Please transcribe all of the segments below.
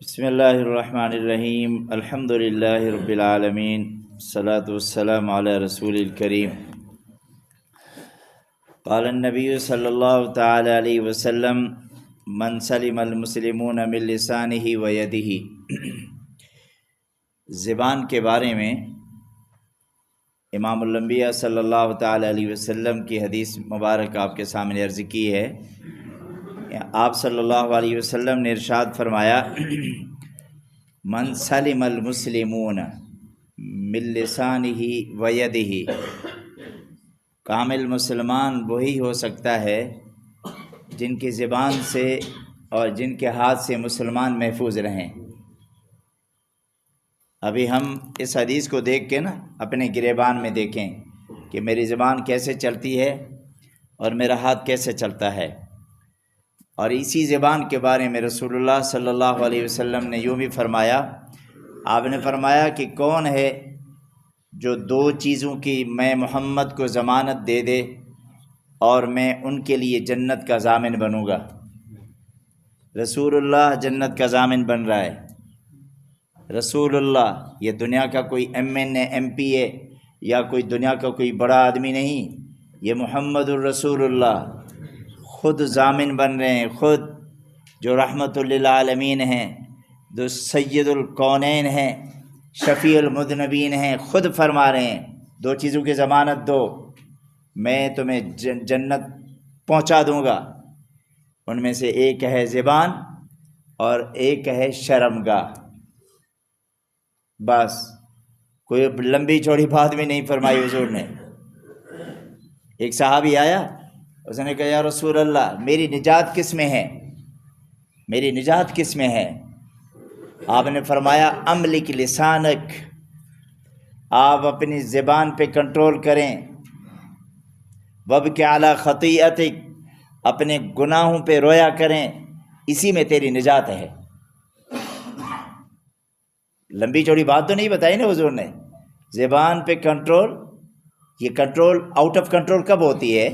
بسم اللہ الرحمن الرحیم الحمد للہ رب العالمین الصلاۃ والسلام علی رسول الکریم قال النبی صلی اللہ تعالی علیہ وسلم من سلم المسلمون من لسانہ و یدہ۔ زبان کے بارے میں امام الانبیاء صلی اللہ تعالی علیہ وسلم کی حدیث مبارک آپ کے سامنے عرض کی ہے۔ آپ صلی اللہ علیہ وسلم نے ارشاد فرمایا من سلم المسلمون من لسانہ و یدہ، کامل مسلمان وہی ہو سکتا ہے جن کی زبان سے اور جن کے ہاتھ سے مسلمان محفوظ رہیں۔ ابھی ہم اس حدیث کو دیکھ کے اپنے گریبان میں دیکھیں کہ میری زبان کیسے چلتی ہے اور میرا ہاتھ کیسے چلتا ہے۔ اور اسی زبان کے بارے میں رسول اللہ صلی اللہ علیہ وسلم نے یوں بھی فرمایا، آپ نے فرمایا کہ کون ہے جو دو چیزوں کی میں محمد کو ضمانت دے دے اور میں ان کے لیے جنت کا ضامن بنوں گا۔ رسول اللہ جنت کا ضامن بن رہا ہے۔ رسول اللہ، یہ دنیا کا کوئی MNA MP یا کوئی دنیا کا کوئی بڑا آدمی نہیں، یہ محمد الرسول اللہ خود ضامن بن رہے ہیں، خود جو رحمت للعالمین ہیں، جو سید الکونین ہیں، شفیع المذنبین ہیں، خود فرما رہے ہیں دو چیزوں کی ضمانت دو، میں تمہیں جنت پہنچا دوں گا۔ ان میں سے ایک ہے زبان اور ایک ہے شرمگاہ۔ بس کوئی لمبی چوڑی بات بھی نہیں فرمائی حضور نے۔ ایک صحابی آیا، اس نے کہا یا رسول اللہ میری نجات کس میں ہے، میری نجات کس میں ہے؟ آپ نے فرمایا املک لسانک، آپ اپنی زبان پہ کنٹرول کریں، وابکی علی خطیئتک، اپنے گناہوں پہ رویا کریں، اسی میں تیری نجات ہے۔ لمبی چوڑی بات تو نہیں بتائی نا حضور نے۔ زبان پہ کنٹرول، یہ کنٹرول آؤٹ آف کنٹرول کب ہوتی ہے؟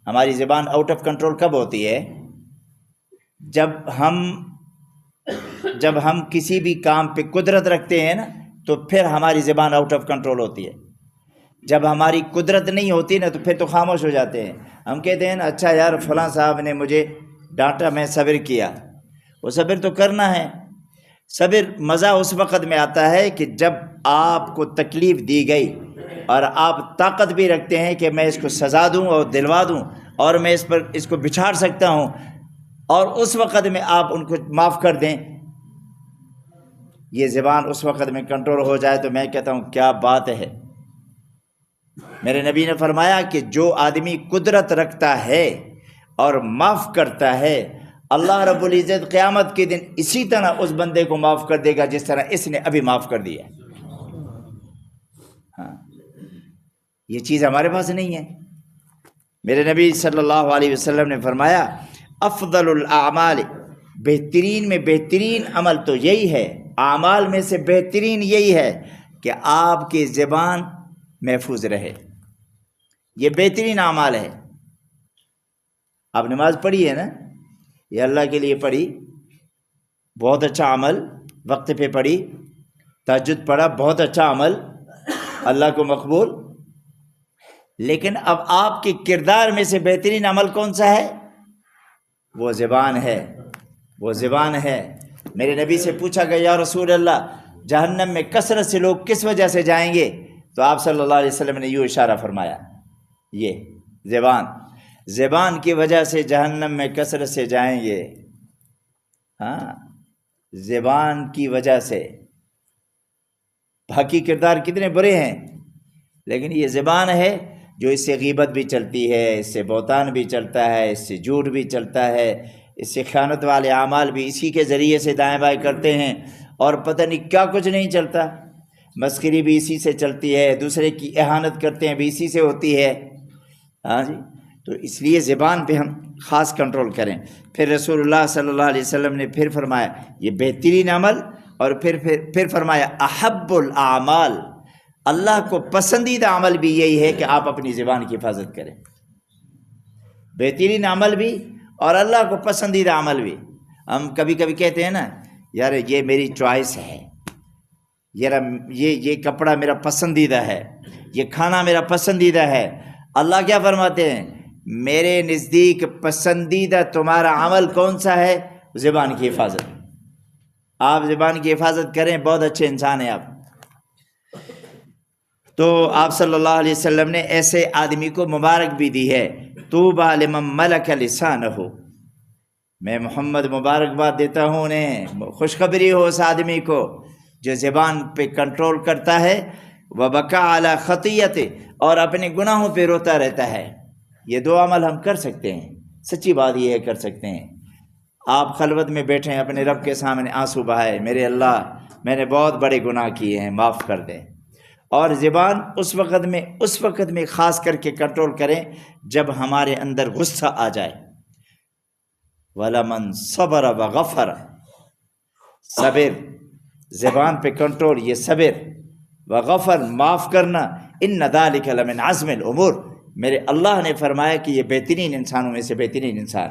ہماری زبان آؤٹ آف کنٹرول کب ہوتی ہے؟ جب ہم کسی بھی کام پہ قدرت رکھتے ہیں تو پھر ہماری زبان آؤٹ آف کنٹرول ہوتی ہے۔ جب ہماری قدرت نہیں ہوتی تو پھر تو خاموش ہو جاتے ہیں۔ ہم کہتے ہیں اچھا یار فلاں صاحب نے مجھے ڈانٹا، میں صبر کیا۔ وہ صبر تو کرنا ہے۔ صبر مزہ اس وقت میں آتا ہے کہ جب آپ کو تکلیف دی گئی اور آپ طاقت بھی رکھتے ہیں کہ میں اس کو سزا دوں اور دلوا دوں اور میں اس کو بچھاڑ سکتا ہوں، اور اس وقت میں آپ ان کو معاف کر دیں۔ یہ زبان اس وقت میں کنٹرول ہو جائے تو میں کہتا ہوں کیا بات ہے۔ میرے نبی نے فرمایا کہ جو آدمی قدرت رکھتا ہے اور معاف کرتا ہے، اللہ رب العزت قیامت کے دن اسی طرح اس بندے کو معاف کر دے گا جس طرح اس نے ابھی معاف کر دیا۔ ہاں، یہ چیز ہمارے پاس نہیں ہے۔ میرے نبی صلی اللہ علیہ وسلم نے فرمایا افضل الاعمال، بہترین میں بہترین عمل تو یہی ہے، اعمال میں سے بہترین یہی ہے کہ آپ کی زبان محفوظ رہے۔ یہ بہترین اعمال ہے۔ آپ نماز پڑھی ہے نا، یہ اللہ کے لیے پڑھی، بہت اچھا عمل، وقت پہ پڑھی، تہجد پڑھا، بہت اچھا عمل، اللہ کو مقبول۔ لیکن اب آپ کے کردار میں سے بہترین عمل کون سا ہے؟ وہ زبان ہے، وہ زبان ہے۔ میرے نبی سے پوچھا گیا یا رسول اللہ جہنم میں کثرت سے لوگ کس وجہ سے جائیں گے؟ تو آپ صلی اللہ علیہ وسلم نے یوں اشارہ فرمایا، یہ زبان کی وجہ سے جہنم میں کثرت سے جائیں گے۔ ہاں، زبان کی وجہ سے۔ باقی کردار کتنے برے ہیں، لیکن یہ زبان ہے جو اس سے غیبت بھی چلتی ہے، اس سے بہتان بھی چلتا ہے، اس سے جھوٹ بھی چلتا ہے، اس سے خیانت والے اعمال بھی اسی کے ذریعے سے دائیں بائیں کرتے ہیں، اور پتہ نہیں کیا کچھ نہیں چلتا۔ مسخری بھی اسی سے چلتی ہے، دوسرے کی اہانت کرتے ہیں بھی اسی سے ہوتی ہے۔ ہاں جی، تو اس لیے زبان پہ ہم خاص کنٹرول کریں۔ پھر رسول اللہ صلی اللہ علیہ وسلم نے پھر فرمایا یہ بہترین عمل، اور پھر فرمایا احب الاعمال، اللہ کو پسندیدہ عمل بھی یہی ہے کہ آپ اپنی زبان کی حفاظت کریں۔ بہترین عمل بھی اور اللہ کو پسندیدہ عمل بھی۔ ہم کبھی کبھی کہتے ہیں نا یار یہ میری چوائس ہے، یہ کپڑا میرا پسندیدہ ہے، یہ کھانا میرا پسندیدہ ہے۔ اللہ کیا فرماتے ہیں؟ میرے نزدیک پسندیدہ تمہارا عمل کون سا ہے؟ زبان کی حفاظت۔ آپ زبان کی حفاظت کریں، بہت اچھے انسان ہیں آپ۔ تو آپ صلی اللہ علیہ وسلم نے ایسے آدمی کو مبارک بھی دی ہے، طوبیٰ لمن ملک لسانہ۔ میں محمد مبارکباد دیتا ہوں انہیں، خوشخبری ہو اس آدمی کو جو زبان پہ کنٹرول کرتا ہے، وبکا علی خطیئتہ، اور اپنے گناہوں پہ روتا رہتا ہے۔ یہ دو عمل ہم کر سکتے ہیں، سچی بات یہ ہے کر سکتے ہیں۔ آپ خلوت میں بیٹھیں، اپنے رب کے سامنے آنسو بہائے، میرے اللہ میں نے بہت بڑے گناہ کیے ہیں، معاف کر دیں۔ اور زبان اس وقت میں خاص کر کے کنٹرول کریں جب ہمارے اندر غصہ آ جائے۔ وَلَمَنْ صَبَرَ وَغَفَرَ، صبر، زبان پہ کنٹرول، یہ صبر، وغفر، معاف کرنا، ان ذَلِكَ لَمِنْ عَزْمِ الْأُمُورِ، میرے اللہ نے فرمایا کہ یہ بہترین انسانوں میں سے بہترین انسان۔